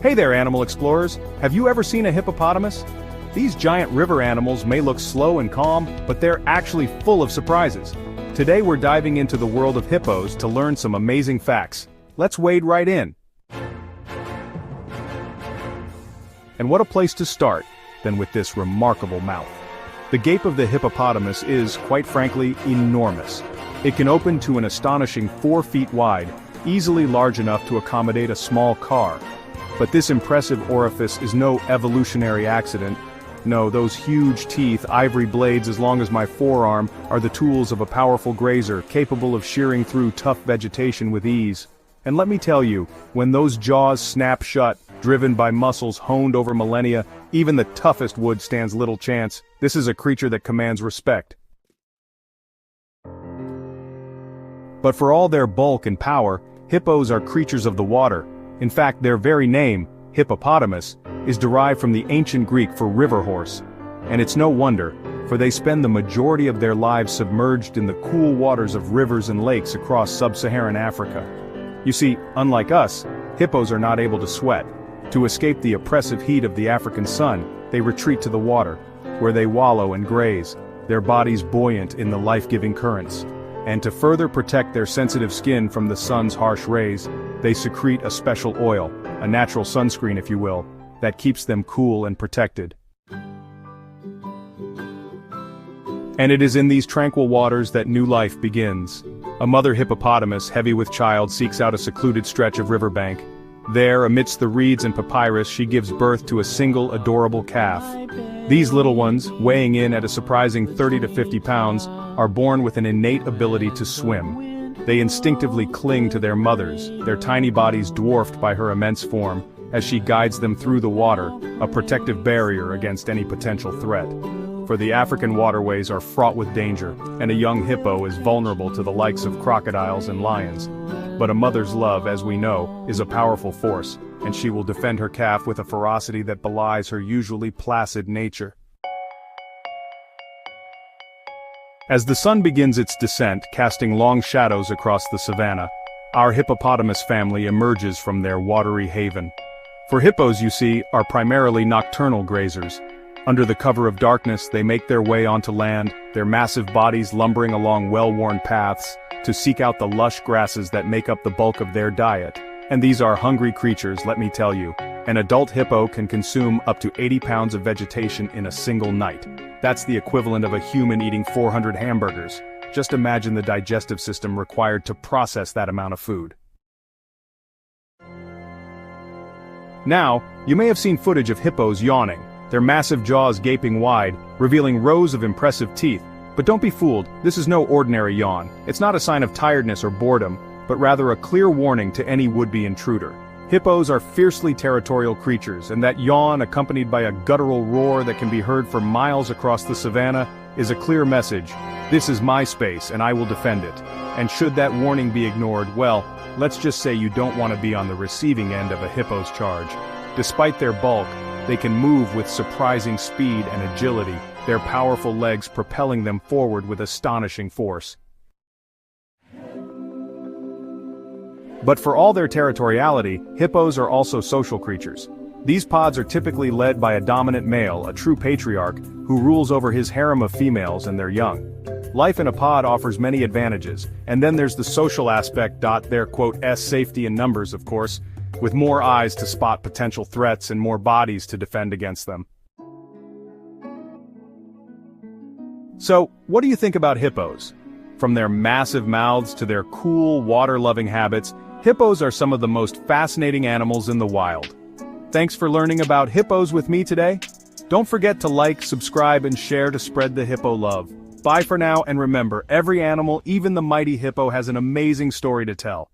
Hey there, animal explorers. Have you ever seen a hippopotamus? These giant river animals may look slow and calm, but they're actually full of surprises. Today we're diving into the world of hippos to learn some amazing facts. Let's wade right in. And what a place to start than with this remarkable mouth. The gape of the hippopotamus is, quite frankly, enormous. It can open to an astonishing 4 feet wide, easily large enough to accommodate a small car. But this impressive orifice is no evolutionary accident. No, those huge teeth, ivory blades as long as my forearm, are the tools of a powerful grazer capable of shearing through tough vegetation with ease. And let me tell you, when those jaws snap shut, driven by muscles honed over millennia, even the toughest wood stands little chance. This is a creature that commands respect. But for all their bulk and power, hippos are creatures of the water. In fact, their very name, hippopotamus, is derived from the ancient Greek for river horse. And it's no wonder, for they spend the majority of their lives submerged in the cool waters of rivers and lakes across sub-Saharan Africa. You see, unlike us, hippos are not able to sweat. To escape the oppressive heat of the African sun, they retreat to the water, where they wallow and graze, their bodies buoyant in the life-giving currents. And to further protect their sensitive skin from the sun's harsh rays, they secrete a special oil, a natural sunscreen if you will, that keeps them cool and protected. And it is in these tranquil waters that new life begins. A mother hippopotamus, heavy with child, seeks out a secluded stretch of riverbank. There, amidst the reeds and papyrus, she gives birth to a single adorable calf. These little ones, weighing in at a surprising 30 to 50 pounds, are born with an innate ability to swim. They instinctively cling to their mothers, their tiny bodies dwarfed by her immense form, as she guides them through the water, a protective barrier against any potential threat. For the African waterways are fraught with danger, and a young hippo is vulnerable to the likes of crocodiles and lions. But a mother's love, as we know, is a powerful force, and she will defend her calf with a ferocity that belies her usually placid nature. As the sun begins its descent, casting long shadows across the savanna, our hippopotamus family emerges from their watery haven. For hippos, you see, are primarily nocturnal grazers. Under the cover of darkness, they make their way onto land, their massive bodies lumbering along well-worn paths, to seek out the lush grasses that make up the bulk of their diet. And these are hungry creatures, let me tell you. An adult hippo can consume up to 80 pounds of vegetation in a single night. That's the equivalent of a human eating 400 hamburgers. Just imagine the digestive system required to process that amount of food. Now, you may have seen footage of hippos yawning, their massive jaws gaping wide, revealing rows of impressive teeth. But don't be fooled, this is no ordinary yawn. It's not a sign of tiredness or boredom, but rather a clear warning to any would-be intruder. Hippos are fiercely territorial creatures, and that yawn, accompanied by a guttural roar that can be heard for miles across the savanna, is a clear message. This is my space, and I will defend it. And should that warning be ignored, well, let's just say you don't want to be on the receiving end of a hippo's charge. Despite their bulk, they can move with surprising speed and agility, their powerful legs propelling them forward with astonishing force. But for all their territoriality, hippos are also social creatures. These pods are typically led by a dominant male, a true patriarch, who rules over his harem of females and their young. Life in a pod offers many advantages, and then there's the social aspect. Their quote, safety in numbers, of course, with more eyes to spot potential threats and more bodies to defend against them. So, what do you think about hippos? From their massive mouths to their cool, water-loving habits, hippos are some of the most fascinating animals in the wild. Thanks for learning about hippos with me today. Don't forget to like, subscribe, and share to spread the hippo love. Bye for now, and remember, every animal, even the mighty hippo, has an amazing story to tell.